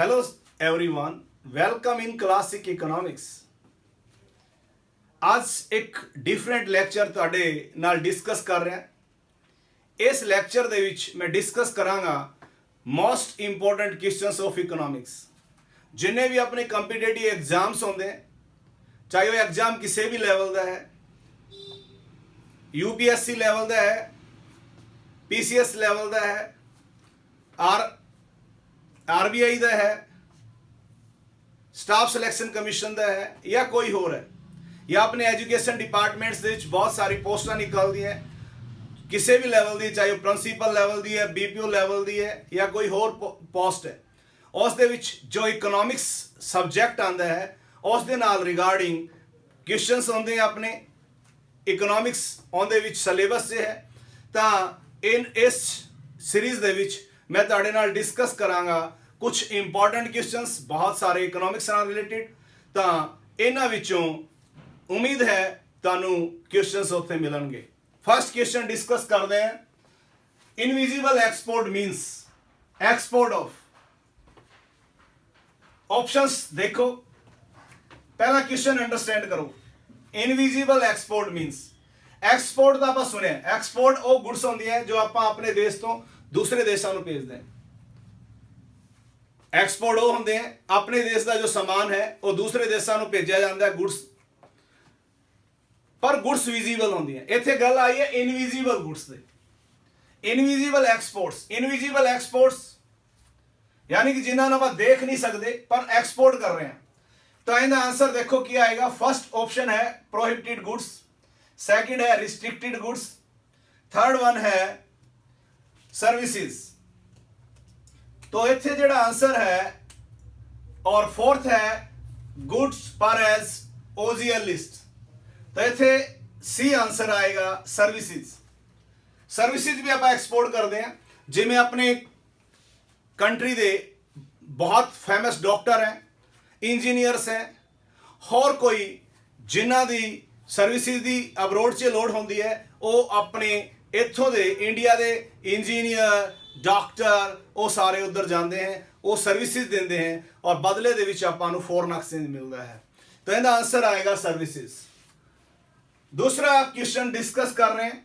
Hello everyone, welcome in classic economics। आज एक different lecture ਤੁਹਾਡੇ ਨਾਲ ਡਿਸਕਸ ਕਰ ਰਿਹਾ। ਇਸ ਲੈਕਚਰ ਦੇ ਵਿੱਚ ਮੈਂ ਡਿਸਕਸ ਕਰਾਂਗਾ most important questions of economics. ਜਿੰਨੇ ਵੀ ਆਪਣੇ ਕੰਪੀਟੀਟਿਵ ਐਗਜ਼ਾਮਸ ਹੁੰਦੇ, ਚਾਹੇ ਉਹ ਐਗਜ਼ਾਮ ਕਿਸੇ ਵੀ ਲੈਵਲ ਦਾ ਹੈ, यूपीएससी ਲੈਵਲ ਦਾ ਹੈ, पीसीएस ਲੈਵਲ ਦਾ ਹੈ, आरबीआई ਦਾ ਹੈ, स्टाफ सिलेक्शन कमीशन का है या कोई होर है, या अपने एजुकेशन डिपार्टमेंट्स ਦੇ ਵਿੱਚ बहुत सारी पोस्टां निकलਦੀਆਂ किसी भी लैवल की, चाहे प्रिंसीपल लैवल की है, बीपीओ लैवल की है या कोई होर पोस्ट है, उस दे विच जो इकोनॉमिक्स सबजैक्ट आंदा है उस दे नाल रिगार्डिंग क्वेश्चनस आउंदे अपने इकोनॉमिक्स उहदे विच सिलेबस से है। तो इस सीरीज़ दे विच मैं तुहाडे नाल डिस्कस करांगा कुछ इंपॉर्टेंट क्वेश्चनस, बहुत सारे इकोनॉमिक्स नाल रिलेटेड। तो इन्हां विचों उम्मीद है तुहानूं क्वेश्चनस उत्थे मिलणगे। फर्स्ट क्वेश्चन डिस्कस करते हैं, invisible export means export of. Options देखो, पहला क्वेश्चन अंडरस्टैंड करो। इनविजिबल एक्सपोर्ट मीन्स एक्सपोर्ट का आप सुने, एक्सपोर्ट वो गुड्स होंदी है जो आप अपने देश तो दूसरे देशों को भेजते हैं। एक्सपोर्ट वो होंगे अपने देश का जो समान है वो दूसरे देशों को भेजा जाता है गुड्स, पर गुड्स विजिबल होंगी है। इत्थे गल आई है इनविजिबल गुड्स दे। इनविजिबल एक्सपोर्ट्स, इनविजिबल एक्सपोर्ट्स यानी कि जिन्होंने आप देख नहीं सकते पर एक्सपोर्ट कर रहे हैं। तो इनका आंसर देखो क्या आएगा। फर्स्ट ऑप्शन है प्रोहिबिटेड गुड्स, सेकंड है रिस्ट्रिक्टेड गुड्स, थर्ड वन है सर्विसेज। तो इत्थे जिहड़ा आंसर है और फोर्थ है गुड्स पर एज ओजीएल लिस्ट। तो इत्थे सी आंसर आएगा सर्विसेज। सर्विसेज भी आप एक्सपोर्ट करते हैं, जिमें अपने कंट्री दे बहुत फेमस डॉक्टर हैं, इंजीनियर्स हैं, और कोई जिन्हां दी सर्विसेज दी अबरोड च लोड़ होंदी है वो अपने इत्थों दे इंडिया दे इंजीनियर डॉक्टर वो सारे उधर जाते हैं, वो सर्विसेज देंदे हैं और बदले दे विच आपां नूं फॉरेन एक्सचेंज मिलता है। तो इहदा आंसर आएगा सर्विसेज। दूसरा क्वेश्चन डिस्कस कर रहे हैं,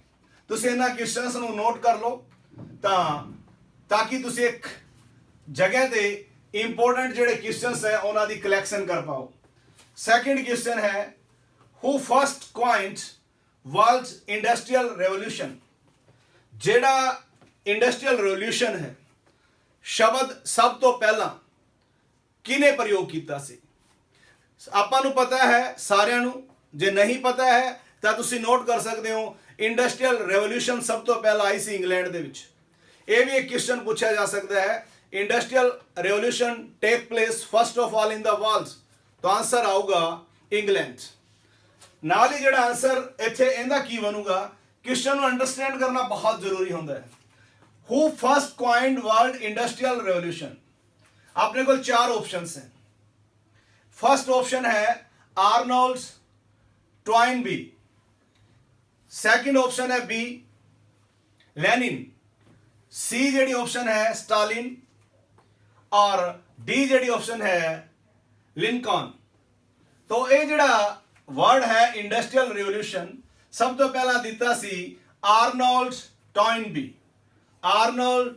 तुसीं इन्हां क्वेश्चनस नूं नोट कर लो ताकि तुसीं एक जगह ते इंपोर्टेंट जिहड़े क्वेश्चनस है उन्हां दी कलैक्शन कर पाओ। सेकंड क्वेश्चन है, who first coined world industrial revolution. जिहड़ा इंडस्ट्रियल रेवोल्यूशन है शब्द सब तो पहला किने प्रयोग किया सी? आपां नूं पता है सारिआं नूं, जे नहीं पता है तो तुसीं नोट कर सकते हो। इंडस्ट्रियल रेवोल्यूशन सब तो पहला आई सी इंग्लैंड दे विच। ये भी एक क्वेश्चन पूछा जा सकता है, industrial revolution take place first of all in the world. तो आंसर आऊगा इंग्लैंड। नाल ही जिहड़ा आंसर इत्थे इहदा की बनूगा, क्वेश्चन नूं अंडरस्टैंड करना बहुत जरूरी होंदा है। Who first coined world industrial revolution. अपने को चार ऑप्शंस हैं। फर्स्ट ऑप्शन है आर्नोल्ड टॉयनबी, सेकंड ऑप्शन है बी लेनिन, सी जेडी ऑप्शन है स्टालिन, और डी जेडी ऑप्शन है लिंकॉन। तो ये जिहड़ा वर्ड है इंडस्ट्रियल रेवोल्यूशन सब तो पहला दिता सी आर्नोल्ड टॉयनबी, आर्नोल्ड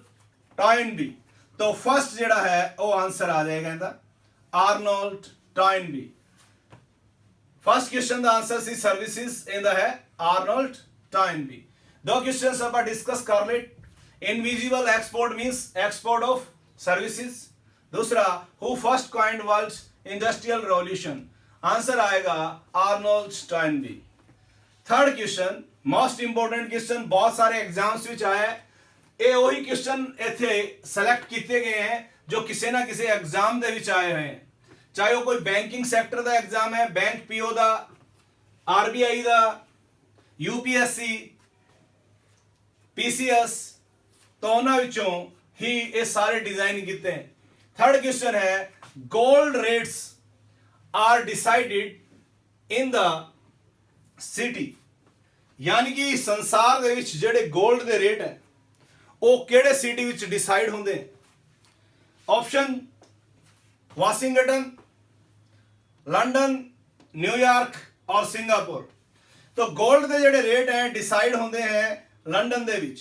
टॉयनबी। तो फर्स्ट जिहड़ा है वो आंसर आ जाएगा इहदा आर्नोल्ड टॉयनबी। फर्स्ट क्वेश्चन का आंसर सी सर्विसेज, इहदा है आर्नोल्ड टॉयनबी। दो क्वेश्चन आप डिस्कस कर ले। Invisible export means export of services. दूसरा, who first coined world industrial revolution, answer आएगा Arnold Toynbee. Third question most important question, बहुत सारे एग्जाम्स विच आया है। ये वही क्वेश्चन इत्थे सेलेक्ट किए गए हैं जो किसी ना किसी एग्जाम दे विच आए हुए हैं, चाहे वो कोई बैंकिंग सैक्टर का एग्जाम है, बैंक पीओ का, आरबीआई का, यूपीएससी, पीसीएस, तो उन्हां विचों ही ये सारे डिजाइन किए हैं। थर्ड क्वेश्चन है, gold rates are decided in the city, यानी कि संसार दे विच जिहड़े गोल्ड के रेट है वो किहड़े सिटी विच डिसाइड होंदे। ऑप्शन वाशिंगटन, लंडन, न्यूयॉर्क और सिंगापुर। तो गोल्ड के जोड़े रेट हैं डिसाइड होंगे हैं लंडन दे विच।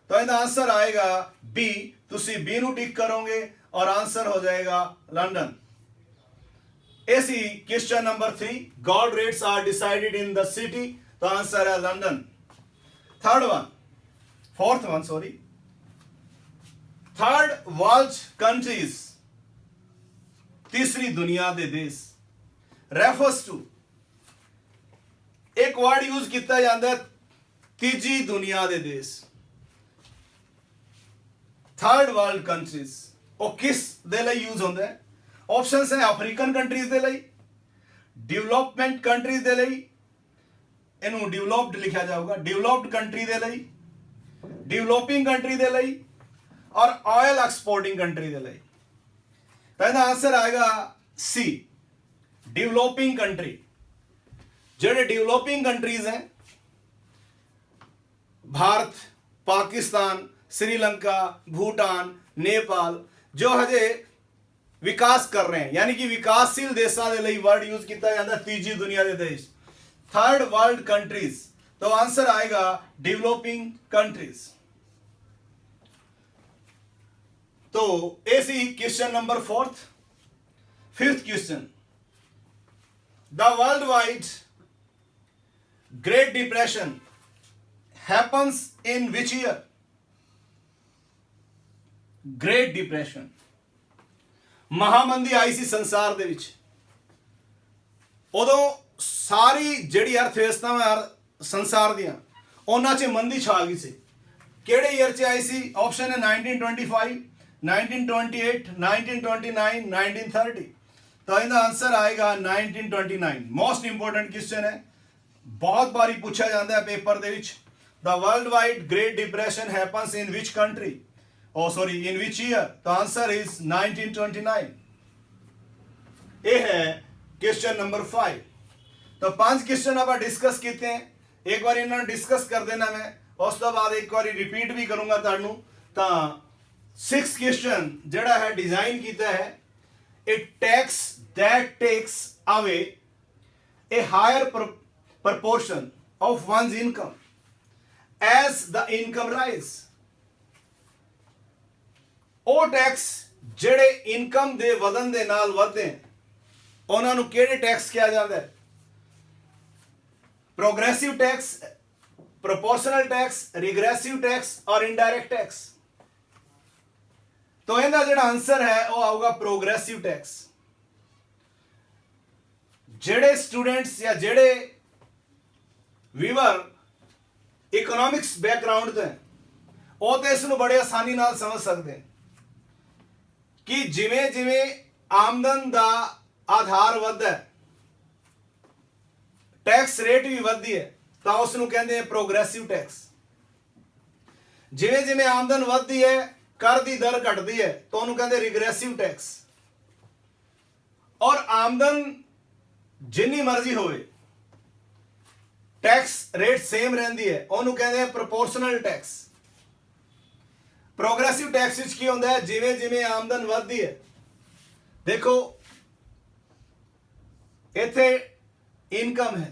तो इहदा आंसर आएगा बी। तुसी बी नू टिक करोगे और आंसर हो जाएगा लंडन। ऐसी question number 3, gold rates are decided in the city. तो आंसर है London. Fourth one sorry, third world countries, तीसरी दुनिया दे देश, रेफर्स टू, एक वर्ड यूज किया जाता है तीजी दुनिया दे देश। थर्ड वर्ल्ड कंट्रीज वो किस दे लई यूज होंदा है? ऑप्शंस है अफ्रीकन कंट्रीज दे लई, डेवलपमेंट कंट्रीज दे लई, इनू डेवलप्ड लिखा जाऊगा, डेवलप्ड कंट्री दे लई, डेवलपिंग कंट्री दे लई और ऑयल एक्सपोर्टिंग कंट्री दे लई। तो इसका आंसर आएगा सी, डेवलपिंग कंट्री। जेडे डेवलपिंग कंट्रीज हैं भारत, पाकिस्तान, श्रीलंका, भूटान, नेपाल, जो हजे विकास कर रहे हैं, यानी कि विकासशील देशों के लिए वर्ड यूज किया जाता है तीजी दुनिया के देश, थर्ड वर्ल्ड कंट्रीज। तो आंसर आएगा डेवलपिंग कंट्रीज। तो ऐसी question number 4th। Fifth question, the world wide great depression happens in which year? Great depression, महामंदी आई सी संसार दे विच, उदों सारी जिहड़ी अर्थव्यवस्था संसार दियां उन्हां च मंदी छा गई सी। किहड़े ईयर च आई सी? ऑप्शन है 1925, 1928, 1929, 1930। तो इनका आंसर आएगा 1929। मोस्ट इंपोर्टेंट क्वेश्चन है, बहुत बारी पूछा जाता है पेपर दे विच। The world wide great depression happens in which country? Oh sorry, in which year? तो आंसर इज 1929। ये है क्वेश्चन नंबर 5। तो 5 क्वेश्चन आप डिस्कस किए हैं, एक बार इन्होंने डिस्कस कर देना, मैं उस तो बाद एक बार रिपीट भी करूंगा तानू। तो 6th क्वेश्चन जड़ा है डिजाइन किया है, a tax that takes away a higher proportion of one's income as the income rise। ਉਹ ਟੈਕਸ ਜਿਹੜੇ ਇਨਕਮ ਦੇ ਵਧਣ ਦੇ ਨਾਲ ਵਧਦੇ ਉਹਨਾਂ ਨੂੰ ਕਿਹੜੇ ਟੈਕਸ ਕਿਹਾ ਜਾਂਦਾ ਹੈ? Progressive tax, proportional tax, regressive tax और इनडायरेक्ट टैक्स। तो इनका जो आंसर है वो आऊगा प्रोग्रेसिव टैक्स। जेड़े स्टूडेंट्स या जेड़े व्यूअर इकोनॉमिक्स बैकग्राउंड तो हैं वो तो इसको बड़े आसानी नाल समझ सकते हैं कि जिमें जिमें आमदन का आधार वधदा है, टैक्स रेट भी वधदी है, तो उसनूं कहंदे हैं प्रोग्रेसिव टैक्स। जिमें जिमें आमदन वधदी है, कर दी दर घटदी है, तो उन्होंने कहते रिग्रेसिव टैक्स। और आमदन जिन्नी मर्जी होवे, टैक्स रेट सेम रहंदी है, उन्होंने कहते हैं proportional tax. Progressive tax which की होंदा है? जिमें जिमें आमदन वधदी है, देखो इत्थे इनकम है,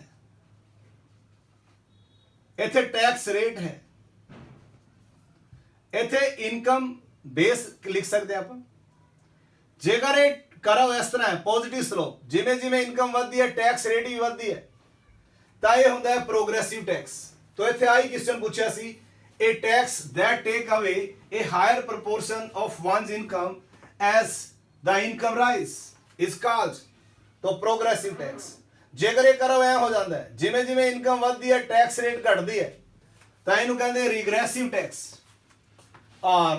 इत्थे टैक्स रेट है, इत्थे इनकम बेस लिख सकते हैं आप। जेकर रेट करो इस तरह है पॉजिटिव स्लोप, जिमें जिमें इनकम वधदी है टैक्स रेट भी वधदी है, तो यह होंदा है प्रोग्रेसिव टैक्स। तो इत्थे आई क्वेश्चन पूछा सी, a tax that take away a higher proportion of one's income as the income rise is called तो progressive tax। जेकर ये करो ऐ हो जाता है, जिमें जिमें इनकम वधदी है टैक्स रेट घटदी है, तो इनू कहते हैं रिग्रेसिव टैक्स। और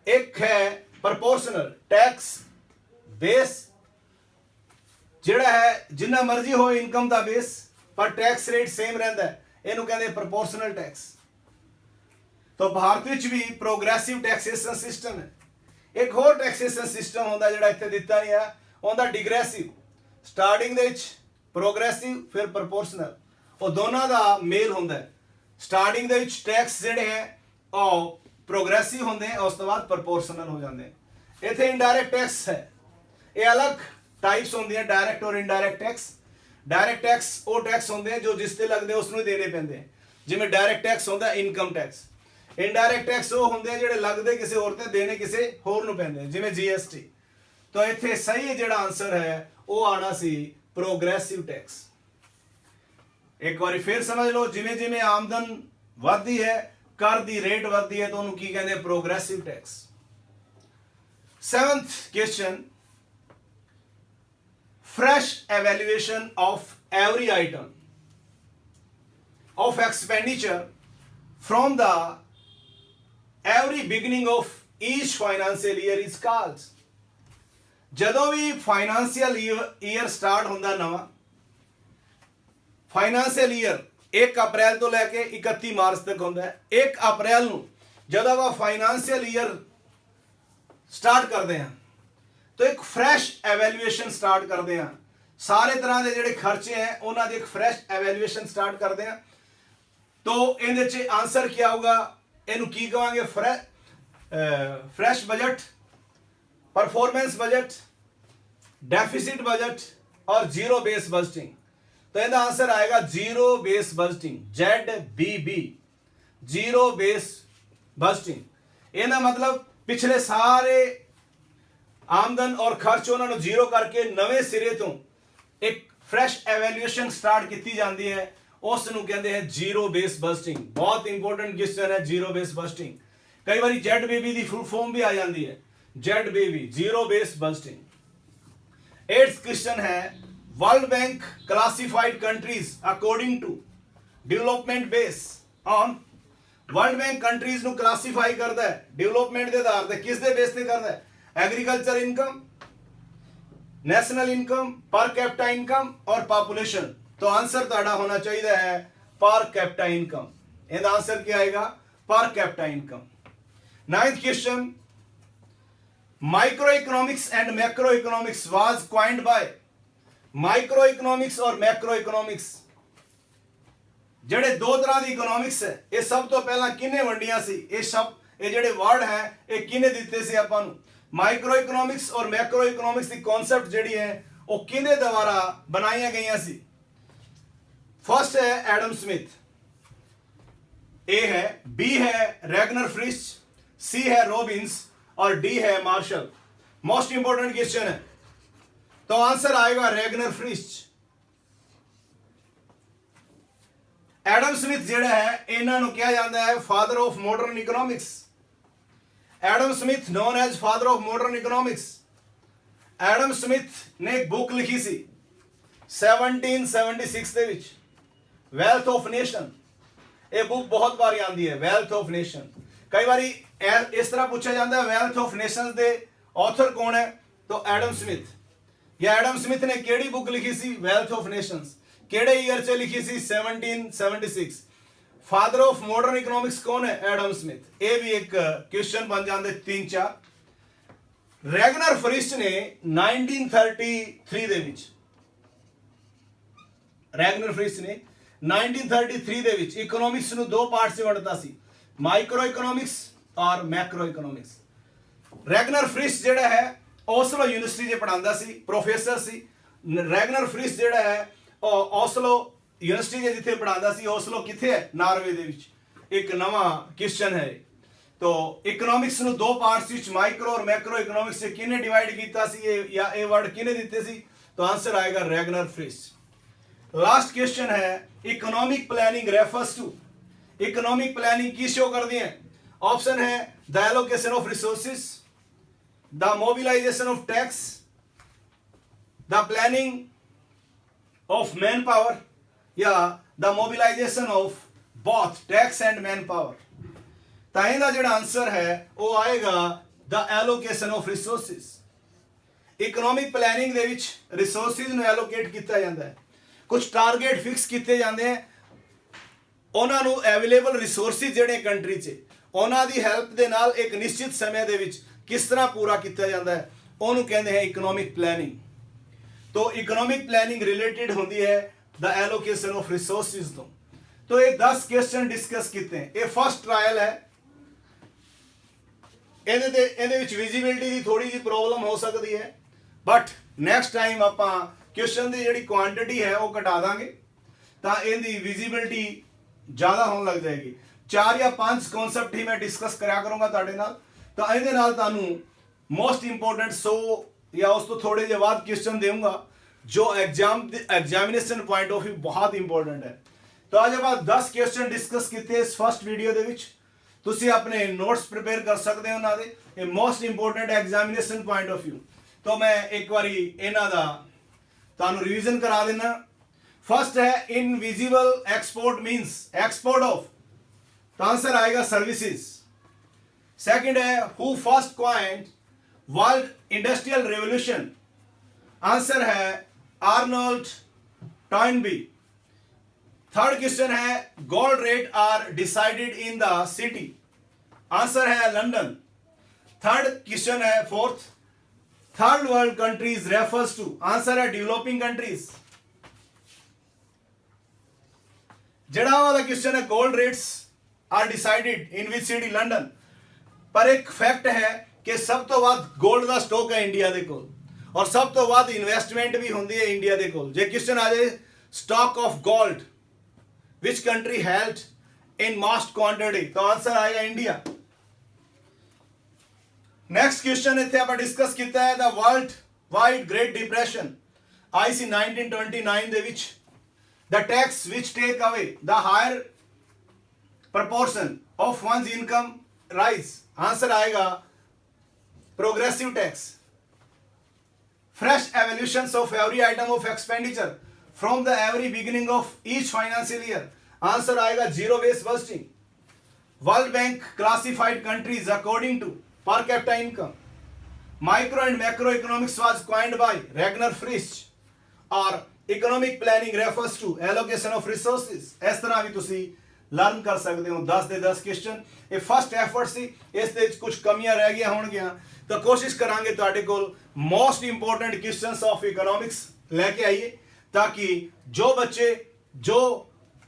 एक है प्रोपोर्शनल टैक्स बेस, जेड़ा है जिन्ना मर्जी हो इनकम का बेस पर टैक्स रेट सेम रहता है, इनू कहते हैं प्रोपोर्शनल टैक्स। तो भारत विच भी प्रोग्रेसिव टैक्सेशन सिस्टम है। एक होर टैक्सेशन सिस्टम होंदा जिहड़ा इत्थे दित्ता नहीं है, होंदा डिग्रेसिव। स्टार्टिंग दे विच प्रोग्रेसिव फिर प्रोपोर्शनल, वो दोनों का मेल होंदा है। स्टार्टिंग दे विच टैक्स जिहड़े हैं वो प्रोग्रेसिव होंदे हैं, उस तो बाद प्रोपोर्शनल हो जाते हैं। इत्थे इनडायरेक्ट टैक्स है, ये अलग टाइप्स होंगे डायरैक्ट और इनडायरैक्ट टैक्स। डायरैक्ट टैक्स वो टैक्स होंगे जो जिस ते लगते उसनों देने पैंदे, जिवें डायरैक्ट टैक्स होंदा इनकम टैक्स। इनडायरैक्ट टैक्स वो होंगे जिहड़े लगते किसी होर ते देने किसी होर नूं पैंदे, जिवें GST। तो इत्थे सही जिहड़ा आंसर है वो आना सी प्रोग्रेसिव टैक्स। एक बार फिर समझ लो, जिमें जिमें आमदन वधदी है, कर दी रेट वधदी है, तो उन्होंने की कहते हैं progressive tax. 7th question, fresh evaluation of every item of expenditure from the every beginning of each financial year is called. जदों भी फाइनेंशियल ईयर स्टार्ट होंदा नवा फाइनेंशियल ईयर 1 अप्रैल तो लैके 31 मार्च तक होंदा है। 1 अप्रैल नूं जदों वा फाइनेंशियल ईयर स्टार्ट करते हैं तो एक फ्रैश एवेल्युएशन स्टार्ट करते हैं, सारे तरह के जिहड़े खर्चे हैं उन्हां दी एक फ्रैश एवेल्युएशन स्टार्ट करते हैं। तो इहदे च आंसर क्या होगा, इहनूं की कहांगे, fresh budget, performance budget, deficit budget और जीरो बेस बजटिंग। तो इहदा आंसर आएगा zero base budgeting, ZBB, zero base budgeting. इहदा मतलब पिछले सारे आमदन और खर्च उन्होंने जीरो करके नवे सिरे तो एक फ्रैश एवेल्युएशन स्टार्ट की जाती है, उसनूं कहते हैं जीरो बेस बजटिंग। बहुत इंपॉर्टेंट क्वेश्चन है जीरो बेस बजटिंग। कई बार ZBB की फुल फॉर्म भी आ जाती है, ZBB, zero base budgeting. 8th question है, world bank classified countries according to development base on. World bank countries ਨੂੰ क्लासिफाई करता है डेवलपमेंट के आधार पर, किस दे बेस पे करता है, agriculture income, national income, per capita income और पॉपुलेशन। तो आंसर ਤੁਹਾਡਾ होना चाहिए है पर कैपिटा इनकम। ਇਹਦਾ आंसर क्या आएगा, per capita income. 9th question, micro economics and macro economics was coined bye. Micro economics और मैक्रो इकोनॉमिक्स ਜਿਹੜੇ दो तरह की इकोनॉमिक्स है, ये सब तो पहला किने वंडियां सी, ये सब ये ਜਿਹੜੇ वर्ड है ये किने दिते सी आपां नूं। माइक्रो इकोनॉमिक्स और मैक्रो इकोनॉमिक्स की कॉन्सेप्ट ਜਿਹੜੀ है वो किने द्वारा बनाई गई सी। फर्स्ट है एडम स्मिथ, ए है, बी है रैगनर फ्रिश, सी है रॉबिन्स और डी है मार्शल। मोस्ट इंपोर्टेंट क्वेश्चन है, तो आंसर आएगा रैगनर फ्रिश। एडम स्मिथ जिहड़ा है इन्हां नूं कहा जाता है father of modern economics. Adam Smith known as father of modern economics. Adam Smith ने एक बुक लिखी सी 1776 ਦੇ ਵਿੱਚ, वेल्थ ऑफ नेशन। ये बुक बहुत बार आती है, वेल्थ ऑफ नेशन। कई बार इस तरह पूछा जाता है वेल्थ ऑफ नेशंस के ऑथर कौन है, तो एडम स्मिथ। या एडम स्मिथ ने केड़ी बुक लिखी सी, वेल्थ ऑफ नेशंस, केड़े ईयर च लिखी सी, 1776। फादर ऑफ मॉडर्न इकोनॉमिक्स कौन है, एडम स्मिथ। ये भी एक क्वेश्चन बन जाते 3-4। रैगनर फ्रिश ने 1933 ਦੇ ਵਿੱਚ, रैगनर फ्रिश ने 1933 ਦੇ ਵਿੱਚ इकोनॉमिक्स ਨੂੰ दो पार्ट से ਵੰਡਤਾ ਸੀ, माइक्रो इकोनॉमिक्स और मैक्रो इकोनॉमिक्स। रैगनर फ्रिश ਜਿਹੜਾ ਹੈ ओस्लो यूनिवर्सिटी 'ਚ ਪੜਾਉਂਦਾ ਸੀ, प्रोफेसर ਸੀ। रैगनर फ्रिश ਜਿਹੜਾ है ओस्लो यूनिवर्सिटी 'ਚ ਜਿੱਥੇ ਪੜਾਉਂਦਾ ਸੀ, ओस्लो किथे है, नार्वे ਦੇ ਵਿੱਚ। एक नवा क्वेश्चन है। तो इकोनॉमिक्स ਨੂੰ दो पार्ट्स ਵਿੱਚ माइक्रो और मैक्रो इकोनॉमिक्स से किने डिवाइड ਕੀਤਾ ਸੀ, या ये वर्ड किने ਦਿੱਤੇ ਸੀ, तो आंसर आएगा रैगनर फ्रिश। लास्ट क्वेश्चन है, economic planning refers to. Economic planning की शो कर दी है, ऑप्शन है the allocation of resources, the mobilisation of tax, the planning of manpower, या the mobilisation of both tax and manpower. ताई दा जिहड़ा आंसर है वो आएगा the allocation of resources. Economic planning दे विच रिसोर्सेस नूं एलोकेट किया जाता है, कुछ टारगेट फिक्स किए जाते हैं, उन्होंने अवेलेबल रिसोर्सिस जिहड़े कंट्री च उन्हां दी हेल्प दे नाल एक निश्चित समय दे विच किस तरह पूरा किया जाता है, उन्होंने कहते हैं इकोनॉमिक प्लानिंग। तो इकोनॉमिक प्लानिंग रिलेटेड होती है द एलोकेशन ऑफ रिसोर्सिस तो ये 10 क्वेश्चन डिस्कस किए हैं। ये फर्स्ट ट्रायल है, ये विजिबिलिटी की थोड़ी जी प्रॉब्लम हो सकती है, बट नैक्सट टाइम आप क्वेश्चन की जी क्वांटिटी है वो घटा देंगे तो इनकी विजिबिलिटी ज़्यादा होने लग जाएगी। 4 या 5 कॉन्सैप्ट ही मैं डिस्कस कराया करूँगा तुहाडे नाल, तो ये नाल तुहानू मोस्ट इंपोर्टेंट 100 या उस तो थोड़े जे बाद क्वेश्चन दूंगा जो एग्जामिनेशन पॉइंट ऑफ व्यू बहुत इंपॉर्टेंट है। तो आज आप 10 क्वेश्चन डिस्कस किए इस फर्स्ट वीडियो के विच, तुसी अपने नोट्स प्रिपेयर कर सकते हो उन्होंने most important examination point of view. तो मैं एक बारी इन्हां दा तुहानू रिवीजन करा देना। फर्स्ट है invisible export means export of, तो आंसर आएगा सर्विसेज। सेकंड है who first coined world industrial revolution, answer है आर्नोल्ड टॉइनबी। थर्ड क्वेश्चन है gold rate are decided in the city, answer है लंदन। थर्ड क्वेश्चन है fourth, third world countries refers to, answer है developing countries. जड़ा वाला question है gold rates are decided in which city, London. पर एक fact है कि सब तो वध गोल्ड का स्टॉक है इंडिया के कोल और सब तो वध इन्वेस्टमेंट भी होंदी है इंडिया के कोल। जे क्वेश्चन आ जाए stock of gold which country held in most quantity, तो आंसर आएगा इंडिया। नेक्स्ट क्वेश्चन इत्थे आप डिस्कस किया है the world wide great depression आई सी 1929 दे विच the tax which take away the higher proportion of one's income rise, answer आएगा progressive tax. Fresh evolutions of every item of expenditure from the every beginning of each financial year, answer आएगा zero base bursting. World bank classified countries according to per capita income. Micro and macroeconomics was coined by Ragnar Frisch, or economic planning refers to allocation of resources। इस तरह भी तुसी learn कर सकते हो 10 दे 10 question. ये first effort सी, इस दे कुछ कमियां रह गई होणगियां तो कोशिश करांगे तुहाडे कोल most important questions of economics लेके आइए ताकि जो बच्चे जो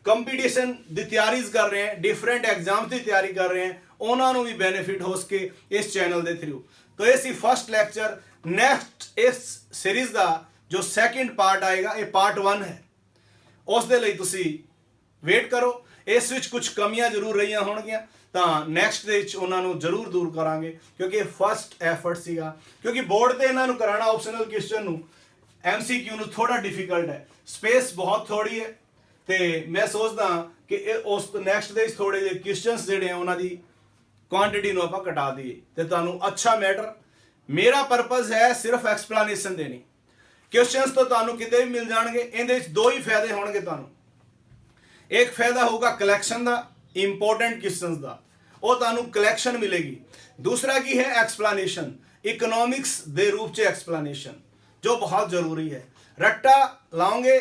कंपटीशन की तैयारी कर रहे हैं, डिफरेंट एग्जाम्स की तैयारी कर रहे हैं, उन्होंने भी बेनिफिट हो सके इस चैनल के थ्रू। तो ये सी फर्स्ट लैक्चर। नैक्सट इस सीरीज का जो सैकेंड पार्ट आएगा ये पार्ट 1 है, उस दे लई तुसी वेट करो। इस विच कुछ कमियां जरूर रही होणगियां तो नैक्सट दे विच उन्होंने जरूर दूर करांगे क्योंकि फर्स्ट एफर्ट सीगा, क्योंकि बोर्ड ते इन्हां नूं कराना ऑप्शनल क्वेश्चन नूं MCQ नूं थोड़ा डिफिकल्ट है, स्पेस बहुत थोड़ी है। तो मैं सोचदा कि उस नैक्सट दे थोड़े जे क्वेश्चंस जिहड़े उन्हां दी क्वांटिटी नूं आपां घटा दईए ते तुहानूं अच्छा मैटर। मेरा पर्पज है सिर्फ एक्सप्लेनेशन देनी, क्वेश्चंस तो तुहानूं किते भी मिल जाणगे। इहदे विच दो ही फायदे होणगे तुहानूं। एक फायदा होगा कलैक्शन का, इंपोर्टेंट क्वेश्चंस का, वो तुहानूं कलैक्शन मिलेगी। दूसरा की है एक्सप्लेनेशन, इकोनॉमिक्स दे रूप च एक्सप्लेनेशन, जो बहुत जरूरी है। रट्टा लाओगे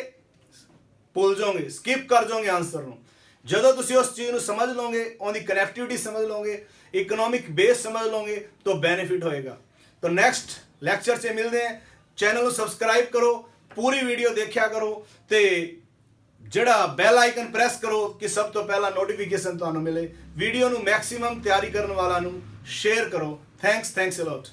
भुल जाओगे, स्किप कर जाओगे आंसर नूं। ਜਦੋਂ ਤੁਸੀਂ उस चीज़ ਨੂੰ समझ लोगे, ਉਹਦੀ कनैक्टिविटी समझ लोगे, इकोनॉमिक बेस समझ लोगे तो बेनिफिट होएगा। तो नेक्स्ट लैक्चर से मिलते हैं। चैनल को सब्सक्राइब करो, पूरी वीडियो देखा करो तो जड़ा बैल आइकन प्रेस करो कि सब तो पहला नोटिफिकेशन तुहानूं मिले। वीडियो नूं मैक्सिमम तैयारी करने वाला नूं शेयर करो। Thanks a lot.